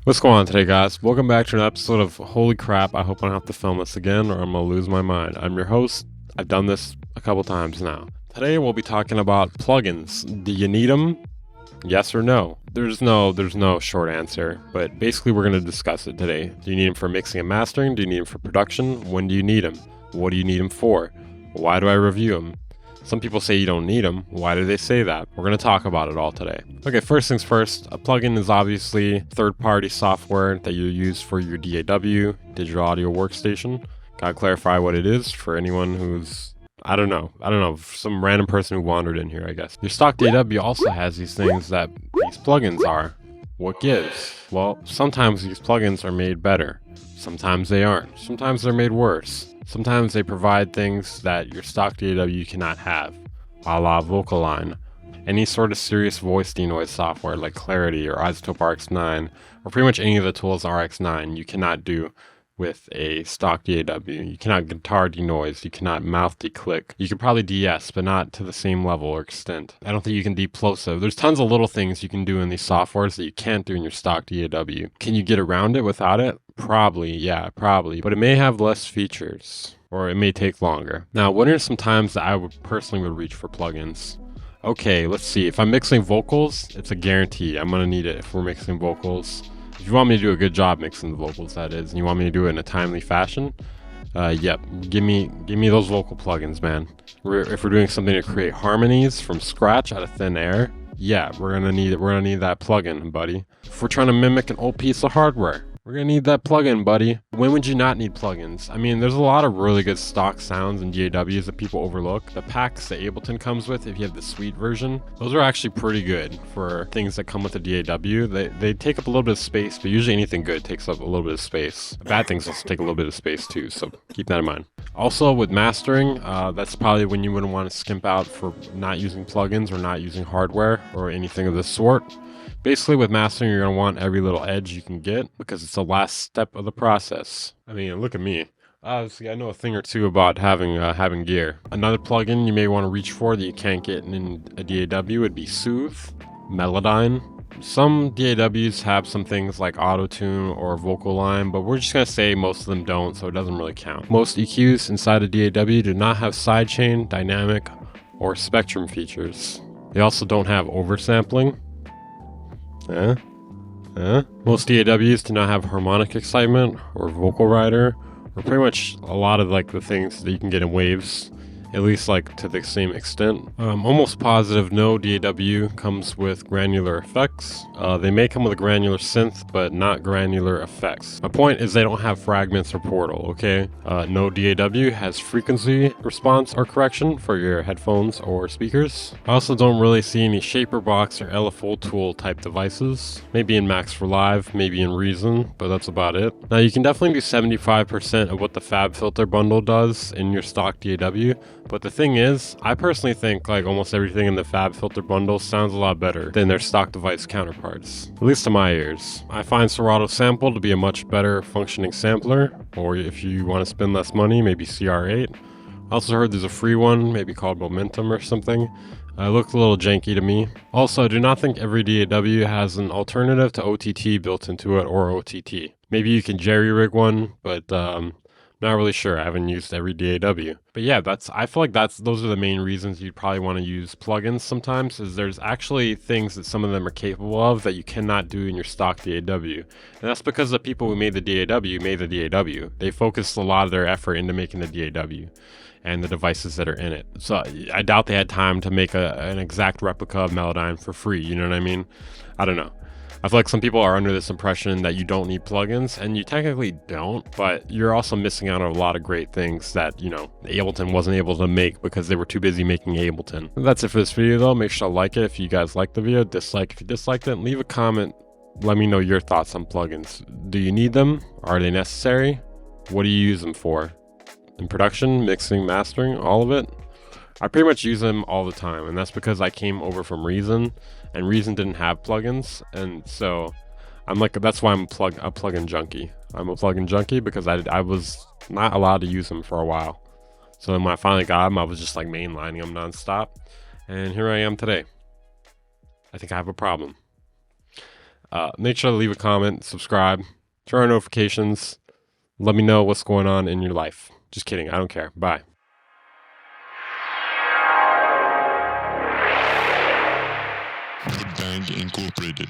What's going on today, guys? Welcome back to an episode of Holy Crap, I hope I don't have to film this again or I'm gonna lose my mind. I'm your host. I've done this a couple times now. Today we'll be talking about plugins. Do you need them? Yes or no? There's no short answer, but basically we're going to discuss it today. Do you need them for mixing and mastering? Do you need them for production? When do you need them? What do you need them for? Why do I review them? Some people say you don't need them. Why do they say that? We're going to talk about it all today. Okay, first things first, a plugin is obviously third-party software that you use for your DAW, digital audio workstation. Gotta clarify what it is for anyone who's, I don't know, some random person who wandered in here, I guess. Your stock DAW also has these things that these plugins are. What gives? Well, sometimes these plugins are made better. Sometimes they aren't. Sometimes they're made worse. Sometimes they provide things that your stock DAW cannot have, a la vocal line. Any sort of serious voice denoise software like Clarity or Isotope RX9, or pretty much any of the tools RX9, you cannot do with a stock DAW. You cannot guitar denoise, you cannot mouth declick. You can probably DS, but not to the same level or extent. I don't think you can deplosive. There's tons of little things you can do in these softwares that you can't do in your stock DAW. Can you get around it without it? Probably, yeah, probably. But it may have less features, or it may take longer. Now, what are some times that I would personally reach for plugins? Okay, let's see. If I'm mixing vocals, it's a guarantee. I'm gonna need it if we're mixing vocals. If you want me to do a good job mixing the vocals, that is, and you want me to do it in a timely fashion, yep, give me those vocal plugins, man. If we're doing something to create harmonies from scratch out of thin air, yeah, we're gonna need that plugin, buddy. If we're trying to mimic an old piece of hardware, we're gonna need that plugin, buddy. When would you not need plugins? I mean, there's a lot of really good stock sounds and DAWs that people overlook. The packs that Ableton comes with, if you have the suite version, those are actually pretty good for things that come with the DAW. They take up a little bit of space, but usually anything good takes up a little bit of space. Bad things also take a little bit of space too, so keep that in mind. Also, with mastering, that's probably when you wouldn't want to skimp out for not using plugins or not using hardware or anything of the sort. Basically, with mastering, you're going to want every little edge you can get because it's the last step of the process. I mean, look at me. Obviously, I know a thing or two about having gear. Another plugin you may want to reach for that you can't get in a DAW would be Soothe, Melodyne. Some DAWs have some things like auto-tune or vocal line, but we're just going to say most of them don't, so it doesn't really count. Most EQs inside a DAW do not have sidechain, dynamic, or spectrum features. They also don't have oversampling. Most DAWs do not have harmonic excitement or vocal rider, or pretty much a lot of like the things that you can get in waves, at least like to the same extent. Almost positive no DAW comes with granular effects. They may come with a granular synth, but not granular effects. My point is they don't have fragments or portal, okay? No DAW has frequency response or correction for your headphones or speakers. I also don't really see any Shaper Box or LFO tool type devices. Maybe in Max for Live, maybe in Reason, but that's about it. Now you can definitely do 75% of what the FabFilter bundle does in your stock DAW. But the thing is, I personally think like almost everything in the FabFilter bundle sounds a lot better than their stock device counterparts, at least to my ears. I find Serato Sample to be a much better functioning sampler, or if you want to spend less money, maybe CR8. I also heard there's a free one, maybe called Momentum or something. It looked a little janky to me. Also, I do not think every DAW has an alternative to OTT built into it or OTT. Maybe you can jerry-rig one, but not really sure. I haven't used every DAW. But yeah, I feel like those are the main reasons you'd probably want to use plugins sometimes, is there's actually things that some of them are capable of that you cannot do in your stock DAW. And that's because the people who made the DAW. They focused a lot of their effort into making the DAW and the devices that are in it. So I doubt they had time to make an exact replica of Melodyne for free, you know what I mean? I don't know. I feel like some people are under this impression that you don't need plugins, and you technically don't, but you're also missing out on a lot of great things that, you know, Ableton wasn't able to make because they were too busy making Ableton. That's it for this video though. Make sure to like it if you guys liked the video, dislike if you disliked it, and leave a comment. Let me know your thoughts on plugins. Do you need them? Are they necessary? What do you use them for? In production, mixing, mastering, all of it? I pretty much use them all the time, and that's because I came over from Reason, and Reason didn't have plugins, and so that's why I'm a plugin junkie. I'm a plugin junkie because I was not allowed to use them for a while. So then when I finally got them, I was just like mainlining them nonstop, and here I am today. I think I have a problem. Make sure to leave a comment, subscribe, turn on notifications. Let me know what's going on in your life. Just kidding. I don't care. Bye. The Band Incorporated.